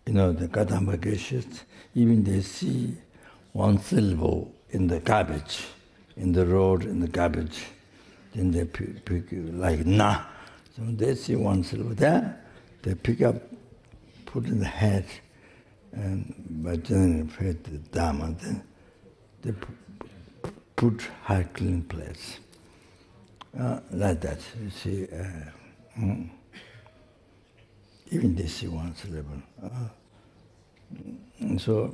the Kadamba Geshes, even they see one syllable in the garbage, in the road, in the garbage, then they pick like na. So they see one syllable there, they pick up, put in the head, and by generally fed the Dharma, then they put high clean place. Like that, you see, even they see one syllable. So,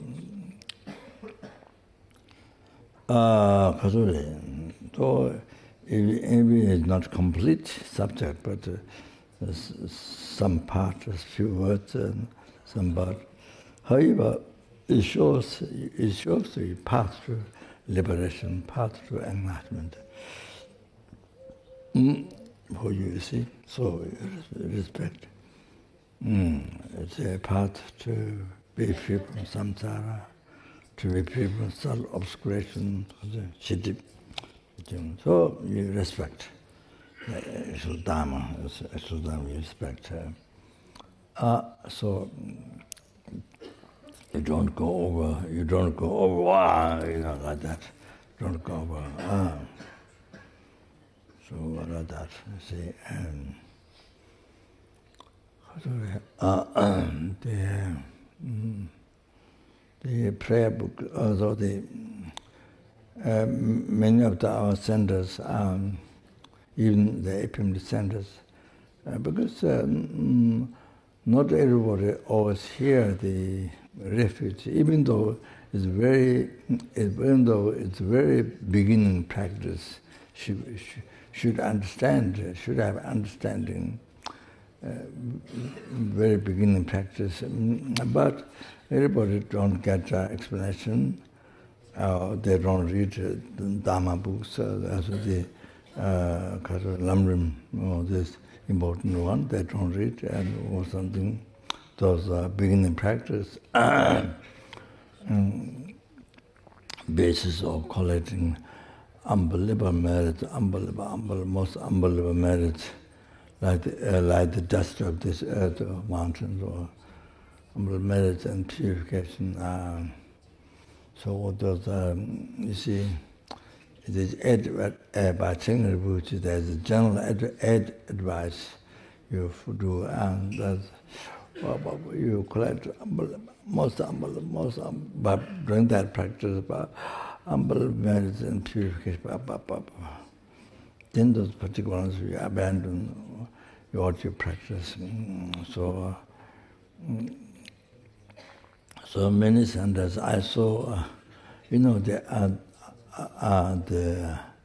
so maybe it's not complete subject, but some part, a few words and some part. However, it shows the path to liberation, path to enlightenment. For you see, so respect. It's a path to be free from samsara, to be free from self-obscuration, so you respect the actual Dharma, you respect. So you don't go over, like that. Don't go over, So like that, you see. The prayer book, although many of our centers, even the FPMT centers, because not everybody always hear the refuge, even though it's very beginning practice, should understand, should have understanding. Very beginning practice, but everybody don't get explanation. They don't read the Dharma books, as the Lamrim, this important one. They don't read or something. Those beginning practice basis of collecting unbelievable merit, most unbelievable merit. Like the dust of this earth or mountains, or merit and purification. So what those, you see, it is by Cheng Rinpoche, there's a general advice you do, and that's you collect most unbelievable, but during that practice, unbelievable merit and purification. Then those particular ones you abandon what you practice. So many centers I saw, the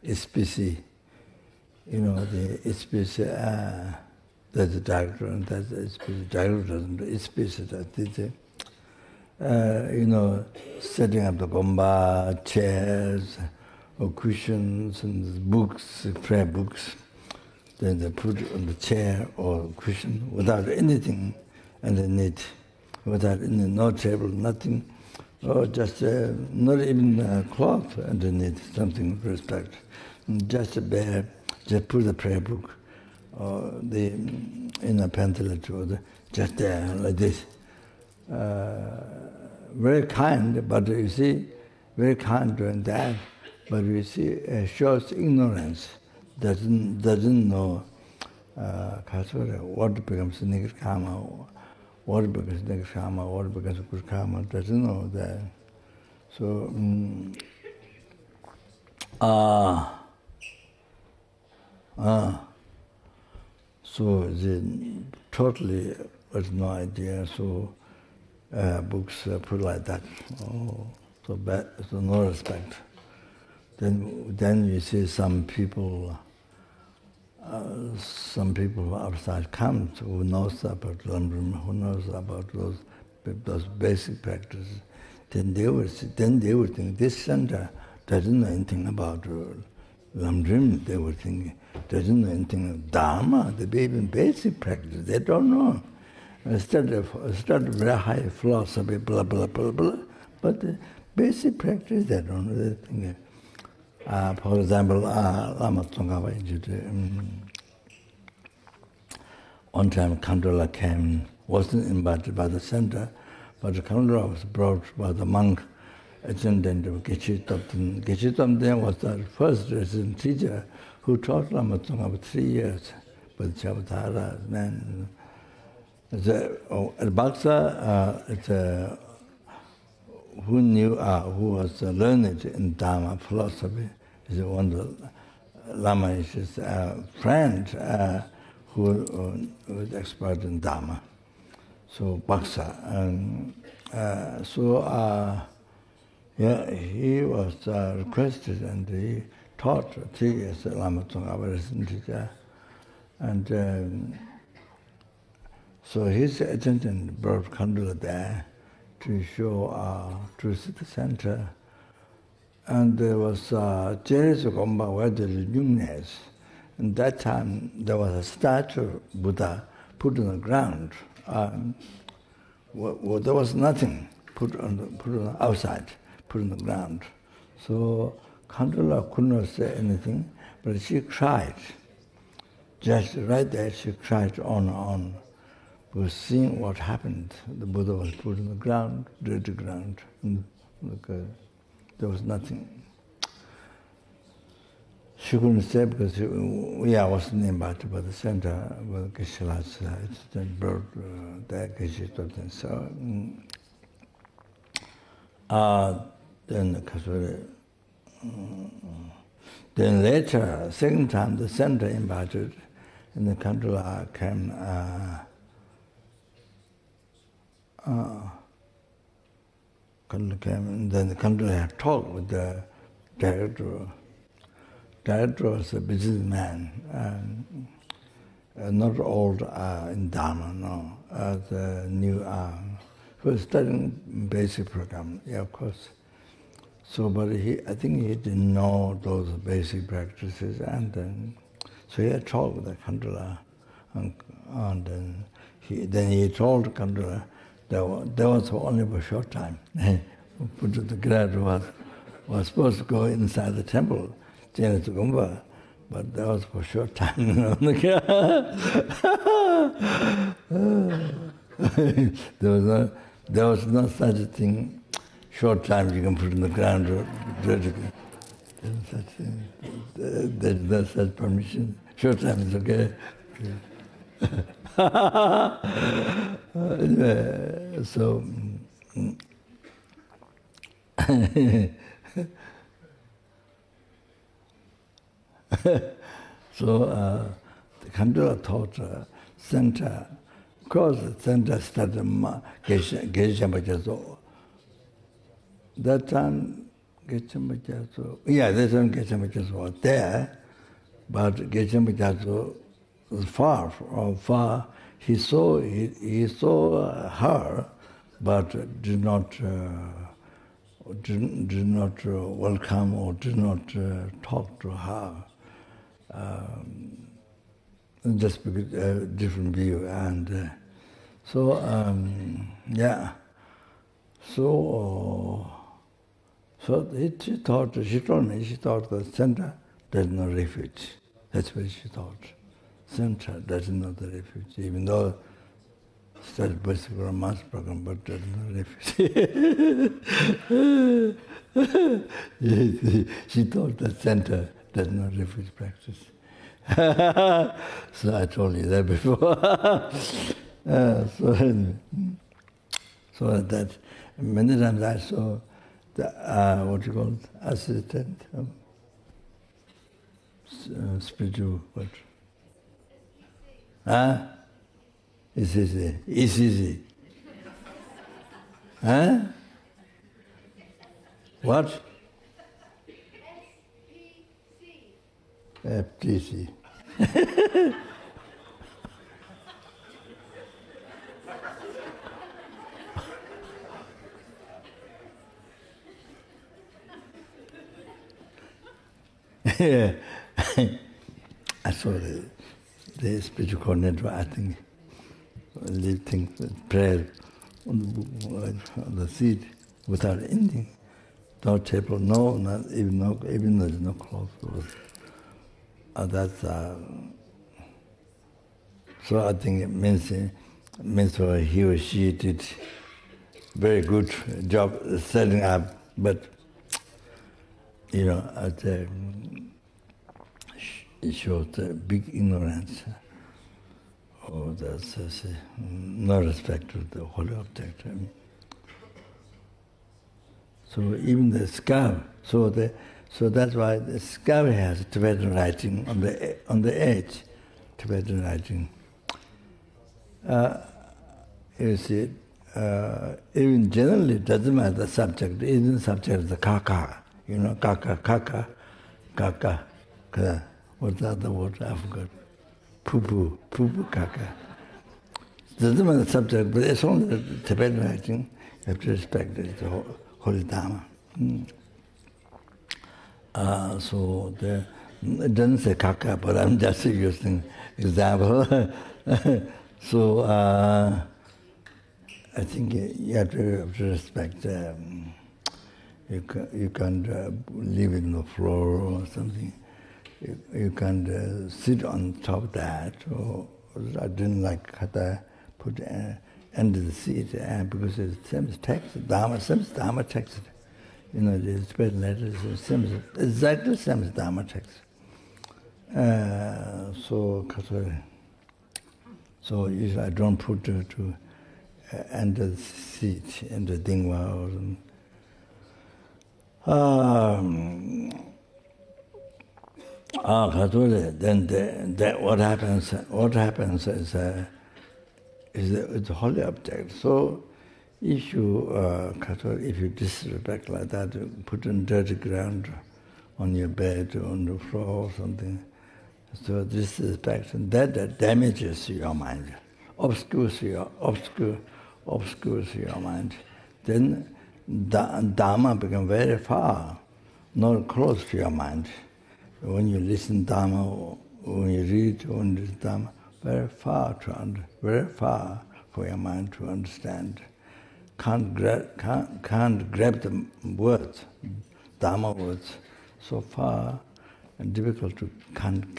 SPC, the SPC, there's a director and there's the SPC. Director doesn't, SPC setting up the gomba, chairs, or cushions and books, prayer books. Then they put it on the chair or cushion without anything underneath, without no table, nothing, or just not even a cloth underneath, something to respect. Just bare, just put the prayer book or the inner pamphlet or just there like this. Very kind, but you see, very kind doing that. But you see, shows ignorance, doesn't know what becomes negative karma, what becomes negative karma, what becomes good karma, doesn't know that. So, so totally has no idea. So books put like that. So bad, so no respect. Then you see some people outside come who knows about Lamrim, who knows about those basic practices. Then they would think this center doesn't know anything about Lamrim. They would think doesn't know anything of Dharma. The even basic practice they don't know. Start very high philosophy, blah blah blah blah. But the basic practice they don't know. They think. For example, Lama Zopa Rinpoche, one time Kandola wasn't invited by the center, but the Kandura was brought by the monk attendant of Geshe Topten. Geshe Topten was the first resident teacher who taught Lama Zopa about 3 years. But Chavadhara, man, at Baksa, who knew, who was learned in Dharma philosophy, is one of the Lama is his friend who was expert in Dharma. So Baksa, and yeah, he was requested and he taught 3 years at Lama Zopa Rinpoche. And so his attendant brought Kandula there to show to the center. And there was Jeris Gomba where the luminous. And that time there was a statue of Buddha put on the ground. There was nothing put on the outside, put on the ground. So Kandula could not say anything, but she cried. Just right there, she cried on. Because seeing what happened, the Buddha was put on the ground, dirty ground, and there was nothing. She couldn't say because I wasn't invited by the center, but Geshe-la's then brought there Geshe Topten. So then later, second time, the center invited, and the Kandula came. Kandula came, and then the Kandula had talked with the director. Director was a businessman, not old in Dharma, no. The new, he was studying basic program, yeah, of course. So, but I think he didn't know those basic practices, and then, so he had talked with the Kandula, and then he told Kandula that was only for a short time. The grad was supposed to go inside the temple, but that was for a short time. There was no such a thing. Short time you can put in the ground vertically. There's no such permission. Short time is okay. Anyway, so the Kandula taught center. Of course, the center started Geshe-la's. That time, Geshe-la's, that time Geshe-la's was there, but Geshe-la's was far. He saw her, but did not welcome or did not talk to her. Just because different view, and so she told me the center there's no refuge. That's what she thought. Center does not the refuge, even though study basic or mass program, but there's no refuge. She thought the center does not refuge practice. So I told you that before. So that many times I saw the what you call assistant spiritual what? ECC. Huh? What? FTC. Yeah. I saw the spiritual coordinator, I think, leave things, prayer on the seat without ending. No table, even there's no cloth. That's so I think it means what he or she did very good job setting up, but it shows big ignorance. Oh, that's no respect to the holy object. So even the scarf, so that's why the scarf has Tibetan writing on the edge, Tibetan writing. You see, even generally it doesn't matter the subject. Even subject is the kaka, kaka. What's the other word? I forgot. Poo kaka. Doesn't matter the subject, but it's only the Tibetan writing. You have to respect it. It's the holy Dharma. So it doesn't say kaka, but I'm just using example. So I think you have to respect. You can't live in the floor or something. You can't sit on top of that. Or I didn't like Kata put under the seat because it's the same text, Dharma, same Dharma text. The Tibetan letters is exactly the same as Dharma text. So usually I don't put to under the seat, under the dingwa then what happens is it's a holy object. So if you disrespect like that, put on dirty ground on your bed or on the floor or something, so disrespect, and that damages your mind, obscures your mind. Then Dharma becomes very far, not close to your mind. When you listen Dharma, or when you read Dharma, very far for your mind to understand. Can't grab the words, Dharma words, so far and difficult to can't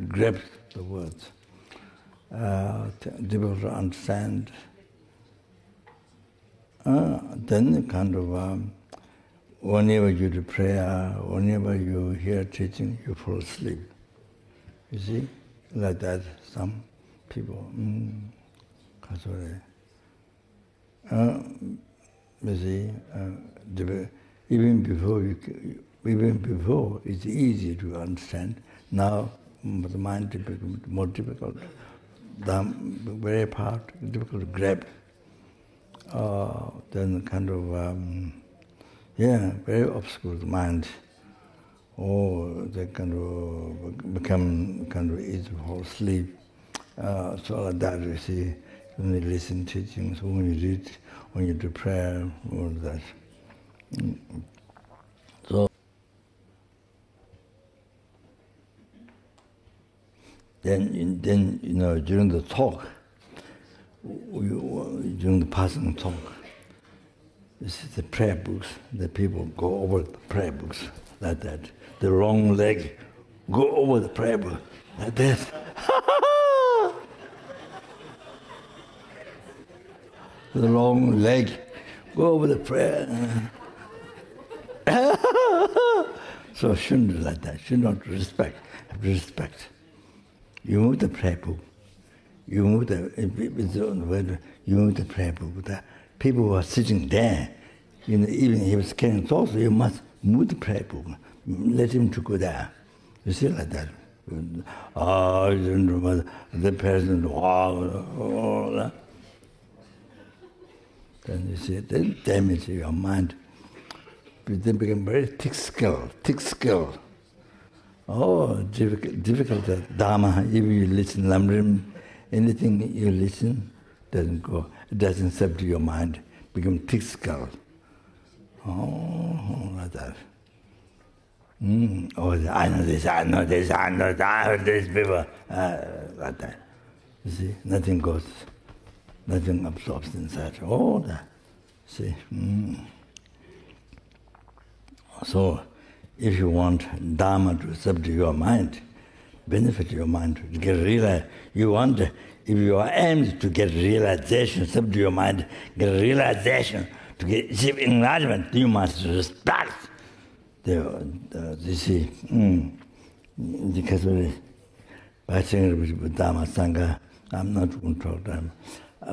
grab the words. Difficult to understand. Then kind of whenever you do prayer, whenever you hear teaching, you fall asleep. You see, like that. Some people, you see, even before it's easy to understand. Now the mind becomes more difficult. The very part difficult to grab. Then kind of very obscure mind. They kind of become kind of easy to fall asleep. So like that, you see, when you listen teachings, when you read, when you do prayer, all that. So then during the talk, during the passing talk, this is the prayer books. The people go over the prayer books like that. The wrong leg go over the prayer book like this. The wrong leg go over the prayer. So shouldn't do like that. Should not respect. Have to respect. You move the prayer book. You move the prayer book. The people who are sitting there, even if he was carrying sauce, you must move the prayer book. Let him to go there. You see like that. The person, then you see, then damage your mind. Then become very thick skull. Difficult Dharma. If you listen Lamrim, anything you listen doesn't go. It doesn't subdue your mind. Become thick skull. Like that. I know this people. Like that. You see, nothing goes, nothing absorbs inside. All that. See. So, if you want Dharma to subdue your mind, benefit your mind, to get realized, if you are aimed to get realization, subdue your mind, get realization, to achieve enlightenment, you must respect the Catholic by saying with Dharma Sangha. I'm not going to talk them,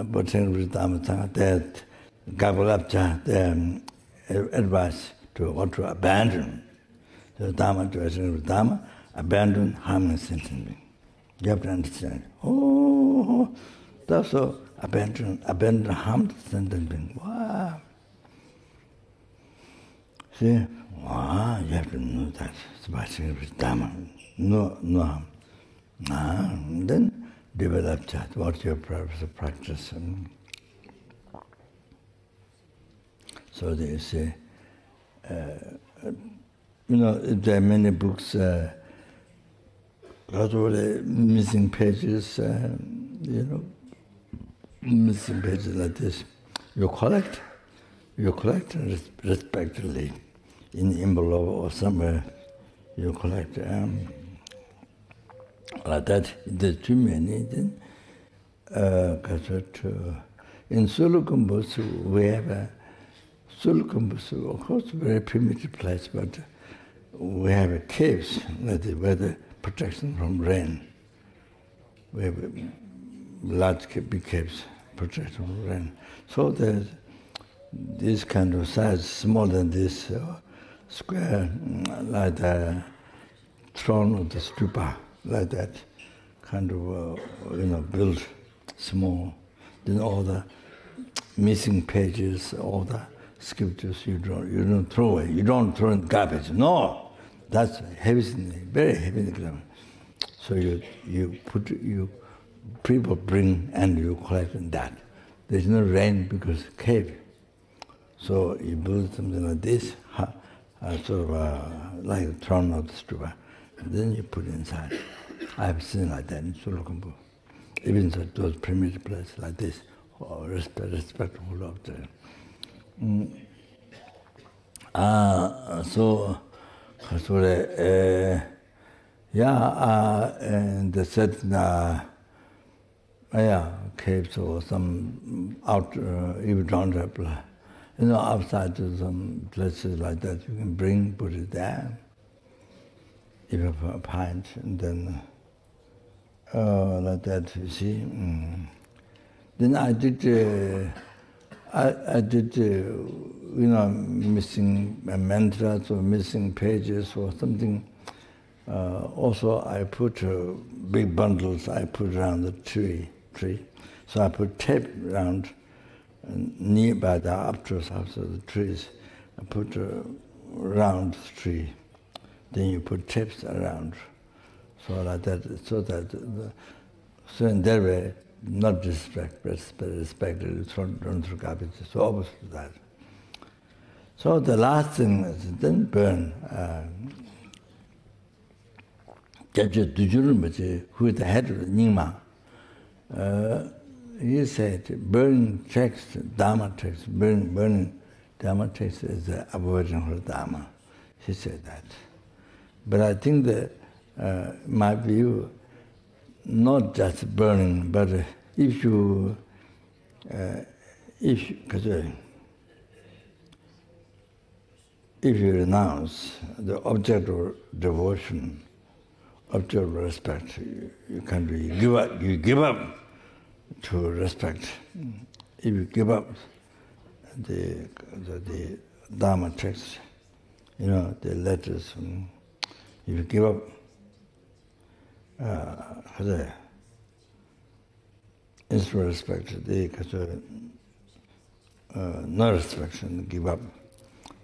but saying with Dharma Sangha that Gabalapcha, their advice to what to abandon. So Dharma to with Dharma, abandon harmless sentiment. You have to understand. Oh, that's so abandon harmless sentiment. Wow. See, wow, you have to know that. It's by saying with Dharma. No harm. Then develop that. What's your purpose of practice? So they say, there are many books, missing pages, missing pages like this. You collect respectively in the envelope or somewhere. You collect like that. There's too many. Then, in Sulukumbusu, we have a Sulukumbusu, of course, very primitive place, but we have caves where the protection from rain. We have large big caves, protection from rain. So there's this kind of size, smaller than this square, like the throne of the stupa, like that, kind of built small. Then all the missing pages, all the scriptures you don't throw away. You don't throw in garbage. No, that's heavy, very heavy. So people bring and you collect in that. There's no rain because cave. So you build something like this, sort of like a throne of the stupa, and then you put it inside. I've seen like that in Sulukumbu. Even those primitive places like this, respectful of the. And they said, caves or some even outside to some places like that, you can put it there, even for a pint, and then like that, you see. Then I did missing mantras or missing pages or something. Also, I put big bundles. I put around the tree. So I put tape around nearby the upthrust house of the trees. I put around the tree. Then you put tapes around, so like that. So in that way, not disrespect, but respect. Don't throw garbage. So opposite that. So the last thing is then burn. Who is the head of the Nyingma? He said, burning text, Dharma text, burning Dharma text is the avoiding of Dharma. He said that. But I think that, my view, not just burning, but if you renounce the object of devotion, object of respect, you can do. You give up to respect. If you give up the Dharma text, the letters, if you give up instead of respect, no respect, and give up,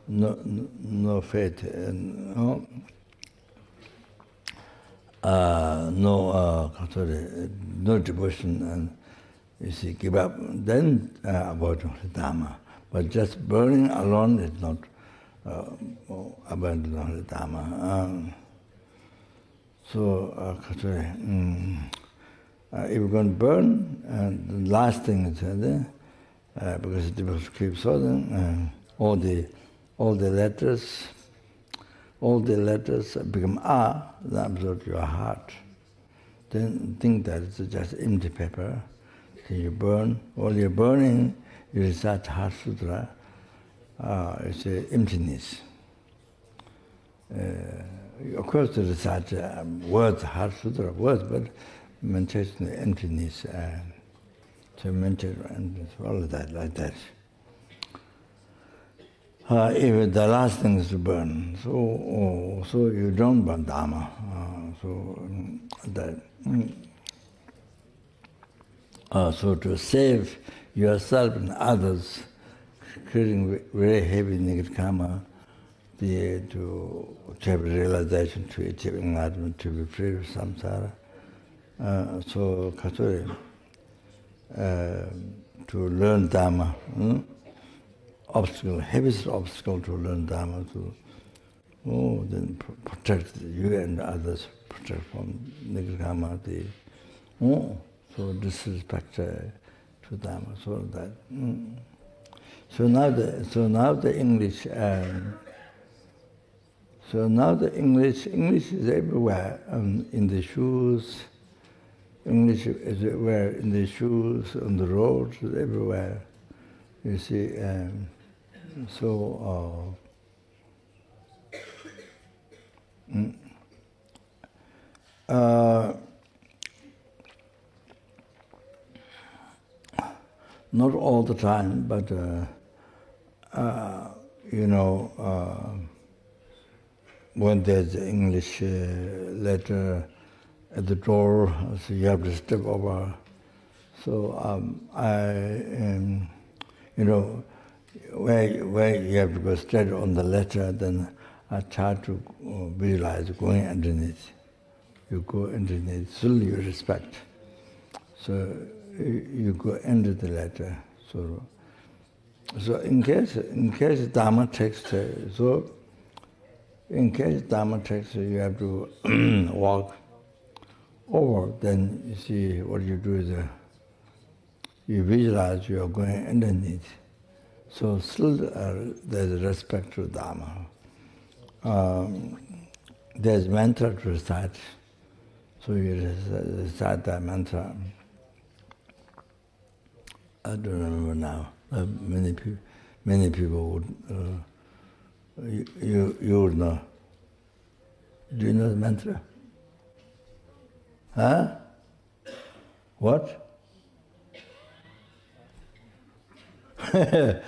no faith, and no devotion, and you see, give up, then about the Dharma. But just burning alone is not abandoning the Dharma. So, if you're going to burn, the last thing is because the devotion keeps on, all the letters become that absorb your heart. Then think that it's just empty paper. Then you burn. While you're burning, you recite Heart Sutra. it's emptiness. Of course, to recite words, hard sutra words, but maintain the emptiness, to maintain emptiness, all of that, like that. If the last thing is to burn, so you don't burn Dharma. So to save yourself and others, creating very heavy negative karma, to have realization, to achieve enlightenment, to be free of samsara. So to learn Dharma, heaviest obstacle to learn Dharma, then protect you and others, protect from negative karma, so disrespect to Dharma, so that. So now the English. So now the English is everywhere, in the shoes. English is everywhere in the shoes, on the roads, everywhere. You see, not all the time, but when there's an English letter at the door, so you have to step over. So where you have to go straight on the letter, then I try to visualize going underneath. You go underneath, still you respect. So you go under the letter. So in case Dharma text, you have to walk over, then you see what you do is you visualize you are going underneath. So still there's respect to Dharma. There's mantra to recite. So you recite that mantra. I don't remember now. Many people would. You would know. Do you know the mantra? Huh? What? I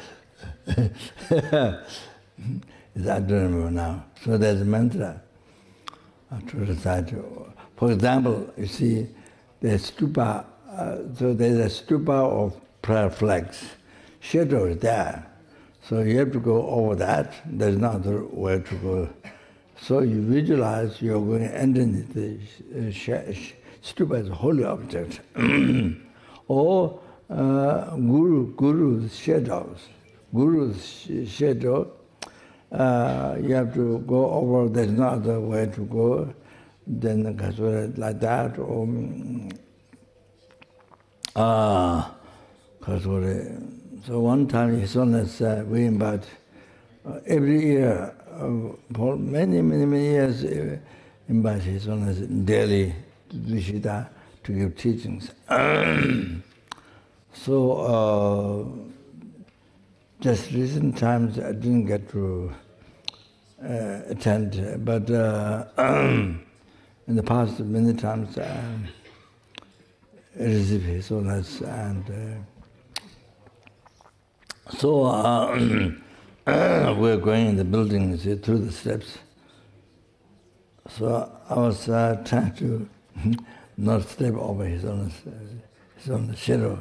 don't remember now. So there's a mantra to recite. For example, you see, there's stupa. So there's a stupa of prayer flags. Shadow is there. So you have to go over that. There's no other way to go. So you visualize you're going underneath the stupa as a holy object. Or Guru's shadows. Guru's shadow, you have to go over, there's no other way to go. Then like that, or so one time His Holiness, we invite every year, for many years, invite His Holiness in Delhi to Dvishita to give teachings. So just recent times I didn't get to attend, but in the past many times I received His Holiness, and so we're going in the building, see, through the steps. So I was trying to not step over His Holiness shadow.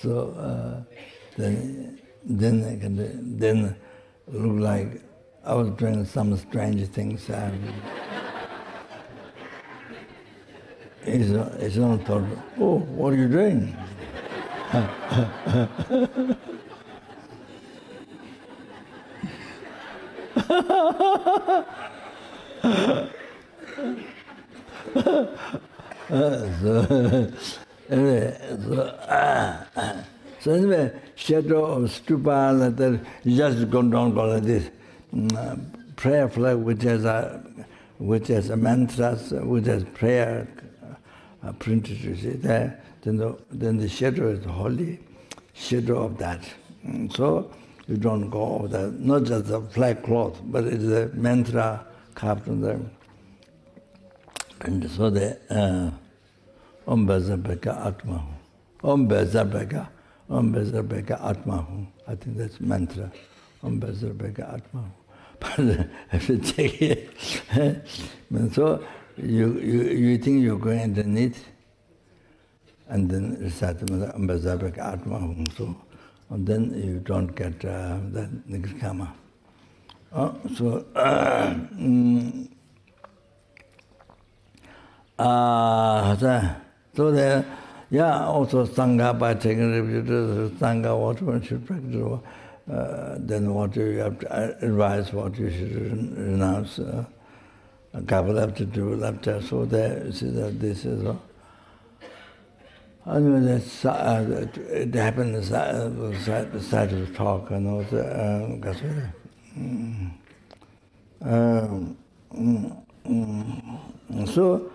So then looked like I was doing some strange things. His Holiness thought, "Oh, what are you doing?" So anyway, shadow of stupa, that you just don't go like this. Prayer flag, which has a mantras, which has prayer printed, you see there. Then the shadow is the holy shadow of that. So you don't go over that. Not just the flag cloth, but it's a mantra carved on them. And so the Om Bezabeka Atma. Om Bezabeka Atma. I think that's mantra. Om Bezabeka Atma. But if you take it, so you think you're going underneath, and then recite Om Bezabeka Atma. So, and then you don't get that nigirkama. So there, also Sangha, by taking repetitors, Sangha, what one should practice, then what you have to advise, what you should renounce, a couple have to do, left. So there, you see that this is all. Anyway, it happened beside the talk, and all so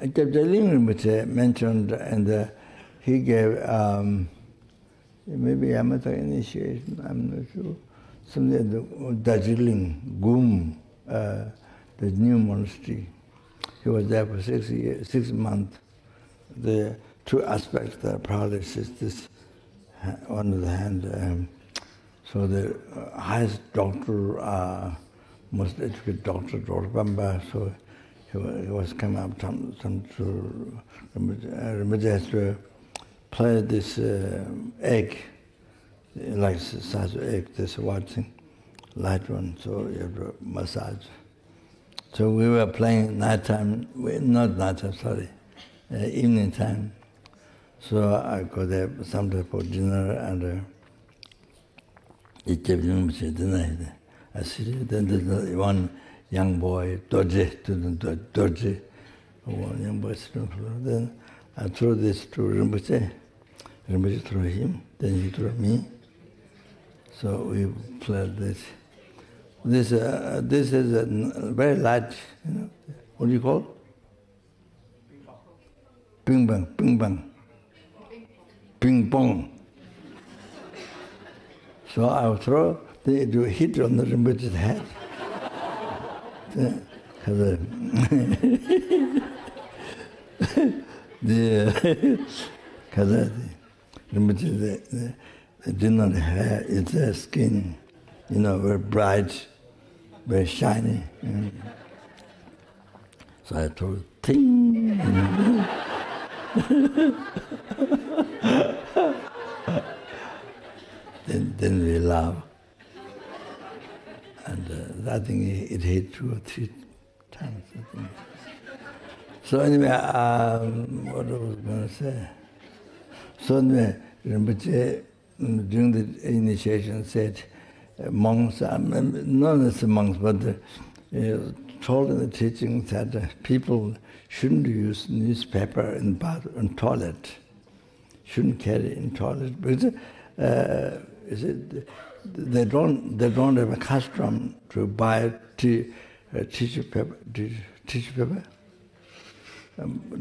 Rinpoche mentioned, and he gave maybe amateur initiation, I'm not sure, something the Darjeeling, Gum, the new monastery. He was there for 6 months. The two aspects of the practice is this, on the hand, so the highest doctor, most educated doctor, Dr. Bamba, so he was coming up to Rinpoche has to play this egg, like size of egg, this white thing, light one, so you have to massage. So we were playing nighttime, not nighttime, sorry, evening time. So I go there sometime for dinner, and it gave Rinpoche dinner. I see, then there's one young boy, Doji, one young boy sitting on the floor. Then I threw this to Rinpoche. Rinpoche threw him, then he threw me. So we played this. This is a very light, what do you call it? Ping bang, ping bang. Ping pong. So I would throw, they do hit on the Rinpoche's head. Because Rinpoche, they did not have, it's their skin, very bright, very shiny. So I throw ting. Then we laugh. And I think it hit 2 or 3 times. I think. So anyway, what I was going to say. So anyway, Rinpoche, during the initiation, said monks, not as monks, but told in the teaching that people shouldn't use newspaper in bath and toilet. Shouldn't carry in toilet because they don't have a custom to buy tissue paper. Tissue paper.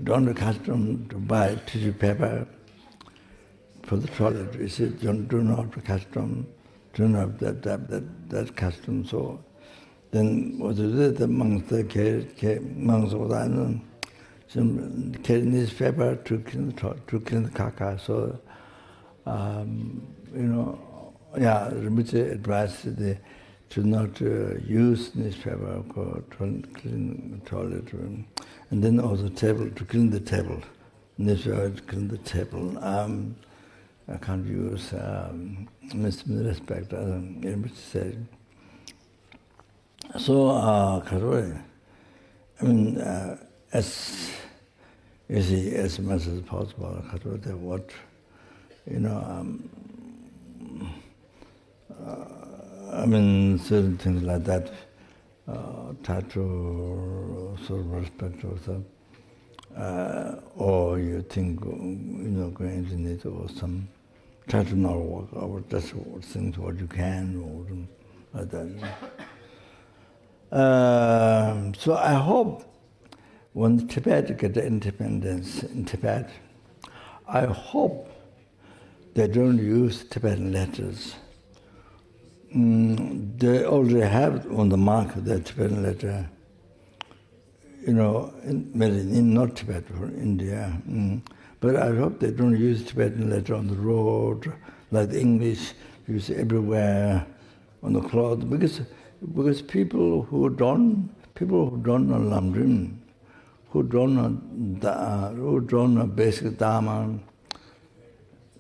Don't have a custom to buy tissue paper for the toilet. You see, do not have a custom. Do not have that custom. So then what is it? The monks carry some carry newspaper to clean the caca. So Rinpoche advised to not use newspaper to clean the toilet room, and then also table to clean the table. Newspaper to clean the table. I can't use with respect, as Rinpoche said. So, as easy as much as possible, what certain things like that, try to sort of respect yourself, or you think, going into it, or try to not walk over just things what you can, or like that. So I hope when Tibet gets independence in Tibet, I hope they don't use Tibetan letters. They already have on the market the Tibetan letter, in not Tibet, for India. But I hope they don't use Tibetan letter on the road, like the English use everywhere, on the cloth, because people who don't know Lamrim, who don't know basic Dharma,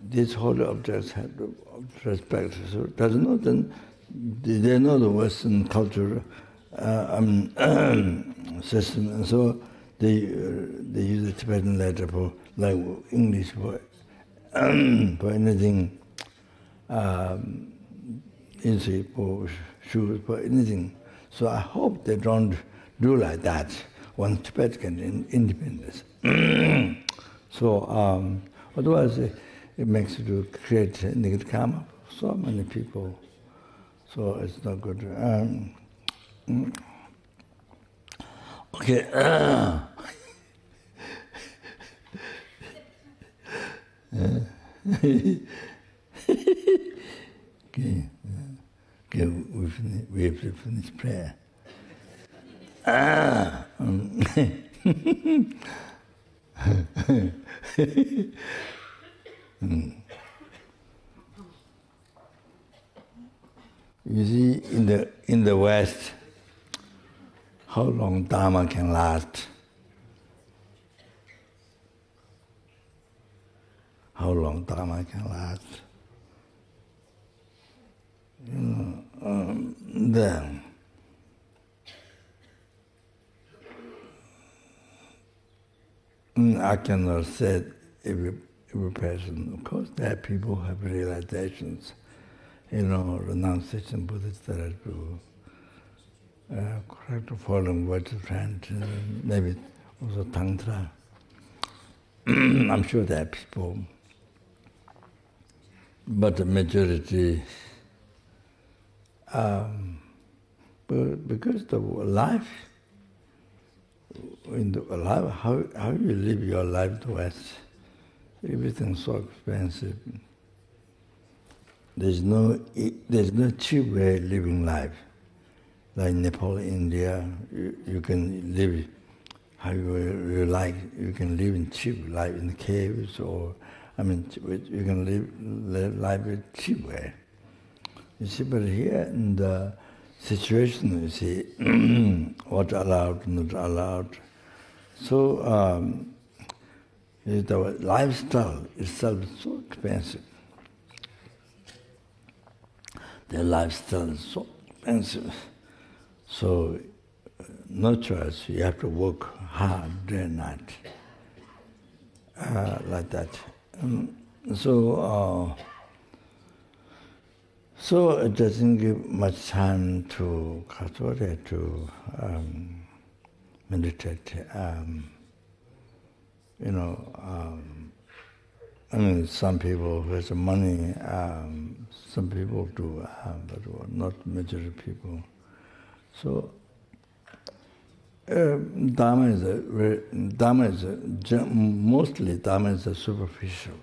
these holy objects have to respect. So doesn't know, then they know the Western culture system, and so they use the Tibetan letter for, like English for anything, for shoes, for anything. So I hope they don't do like that when Tibet can independence. So otherwise it makes you create negative karma for so many people. So it's not good. Okay. Okay, we have to finish prayer. You see, in the West, how long Dharma can last? How long Dharma can last? Then I cannot say every person. Of course, there are people who have realizations, renunciation, Buddhist therapy, correct following words of friend, maybe also Tantra. I'm sure there are people, but the majority, because the life, how you live your life in the West, everything's so expensive. There's no cheap way of living life. Like Nepal, India, you can live how you like. You can live in cheap life in the caves, or you can live life in a cheap way. You see, but here in the situation, you see, what's allowed, not allowed. So the lifestyle itself is so expensive. The lifestyle is so expensive. So no choice, you have to work hard day and night, like that. So it doesn't give much time to meditate. Some people who has money, some people do, but not majority people. So Dharma is superficial.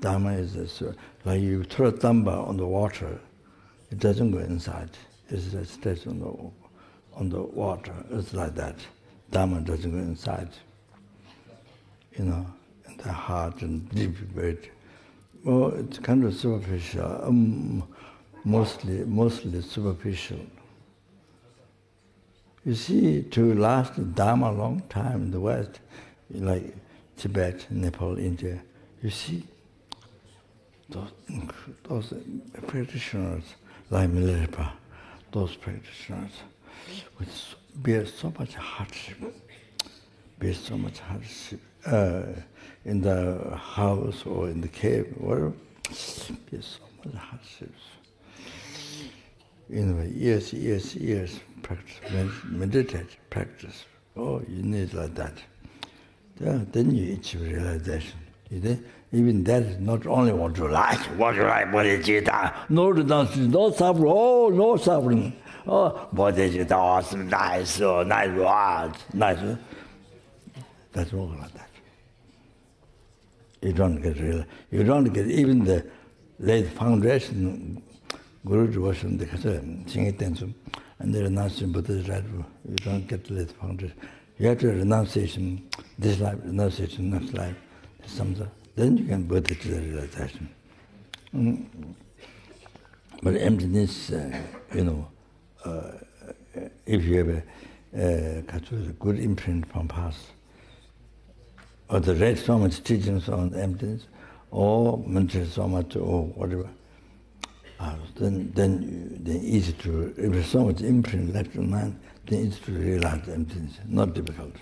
Dharma is like you throw a thamba on the water, it doesn't go inside. It stays on the water. It's like that. Dharma doesn't go inside. In the heart and deep buried. Well, it's kind of superficial. Mostly superficial. You see, to last Dharma a long time in the West, like Tibet, Nepal, India, you see those practitioners like Milarepa, those practitioners bear so much hardship, in the house or in the cave, whatever, bear so much hardships. Years, practice, meditate, practice. Oh, you need like that. Yeah, then you achieve realization. Even that is not only what you like, what is it? No renunciation, no suffering, no suffering. Oh, what is it? Awesome, nice words, nice. That's all like that. You don't get real. You don't get even the late foundation. Guruji was in the Singh and the renunciation Buddha's right. You don't get the late foundation. You have to renunciation this life, renunciation next life. Then you can Buddha to the realization. But emptiness, if you have a good imprint from past, or the read so much teachings on emptiness, or mentioned so much, or whatever, then easy to, if there's so much imprint left in mind, then easy to realize emptiness, not difficult.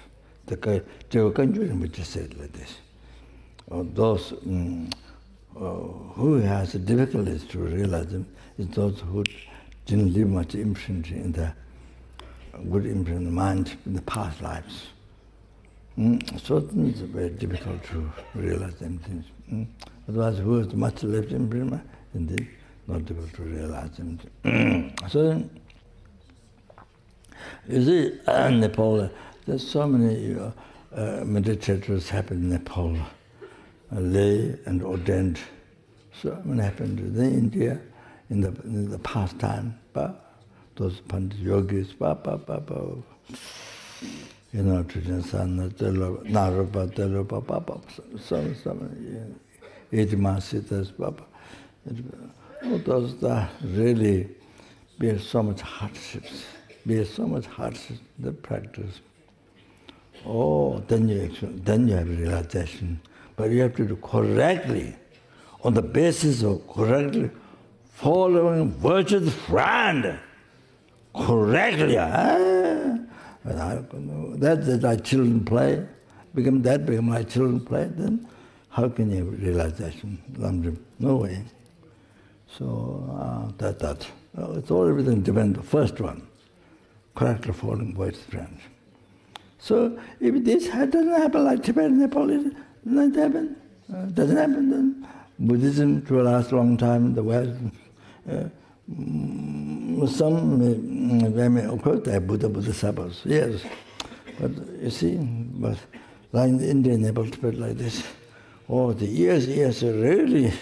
The conjuring we just said like this. Or those who has difficulties to realize them is those who didn't leave much imprint in the good imprint in the mind in the past lives. So it's very difficult to realize them things. Otherwise, who has much left imprint, indeed, not difficult to realize them. So then, you see, in Nepal, there's so many meditators happen in Nepal, lay and ordained. So many happened in India in the past time. Those Pandit yogis, Trijan Narupa, Telupa, some Edimasitas, those that really bear so much hardships, the practice. Oh, then you have realization. But you have to do correctly, on the basis of correctly following virtuous friend. Correctly. That's like children play. Become like children play, then how can you have realization? No way. So it's all everything depends on the first one. Correctly following virtuous friend. So if this doesn't happen like Tibet and Nepal, it doesn't happen, then Buddhism to last a long time, the West, some may occur to have Bodhisattvas, yes. But you see, but like in India and Nepal, Tibet like this, the years are really,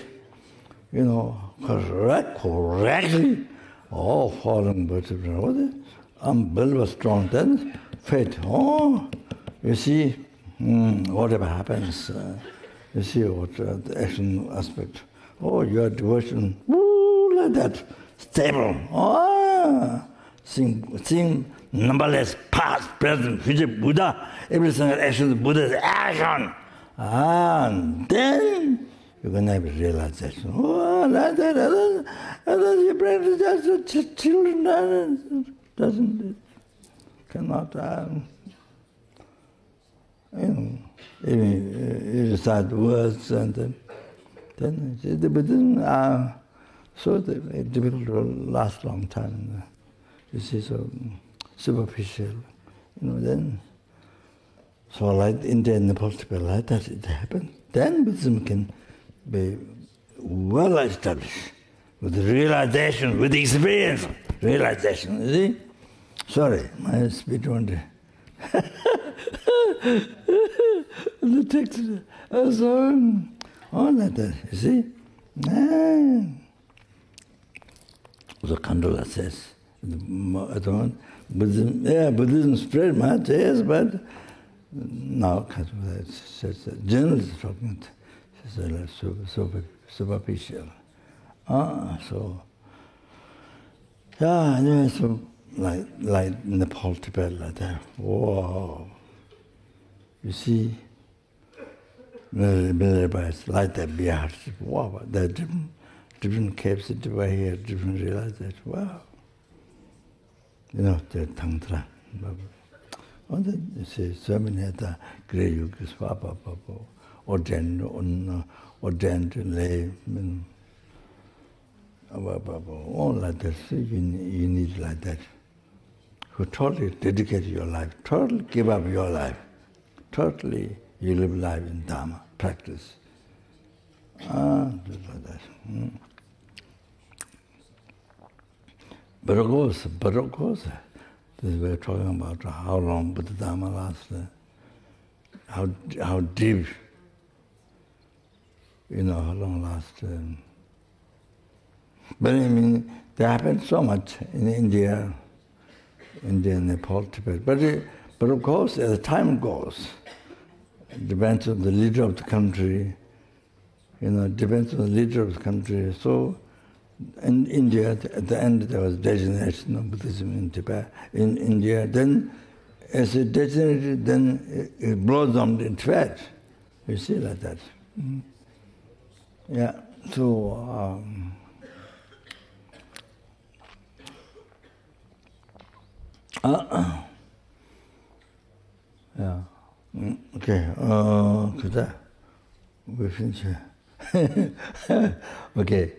correctly, following Buddhism. Unbelievable strong, then faith. You see, whatever happens, you see what the action aspect. Your devotion, like that, stable. Seeing numberless past, present, future Buddha, every single action of Buddha's action. And then you're going to have a realization. Like that, other you practice just children, cannot, even you recite words and then the Buddhism, so difficult to last a long time. You see, so superficial, then. So like India and Nepal, like that, it happened. Then Buddhism can be well established with realization, with experience, realization. You see? Sorry, my speech won't. The text, so all like that. You see? So Kandula says, Buddhism spread much, yes, but now it says generally talking, superficial. So anyway, so like Nepal, Tibet, like that. Whoa! You see, everybody's like that. Be hardship. Wow! There are different caves over here, different realization. Wow! The tantra. And then you see, so many other great yogis, ordained lay, all like that. So you need like that. Who totally dedicate your life, totally give up your life, totally you live life in Dharma, practice. Just like that. But of course, this we're talking about how long Buddha Dharma lasts, how deep long last. But I mean, there happened so much in India, Nepal, Tibet. But of course, as time goes, it depends on the leader of the country. Depends on the leader of the country. So, in India, at the end, there was designation of Buddhism in Tibet, in India. Then, as it designated, then it blossomed in Tibet. You see, like that. Mm-hmm. Yeah. So. Yeah. Okay. Good. We finish. Okay.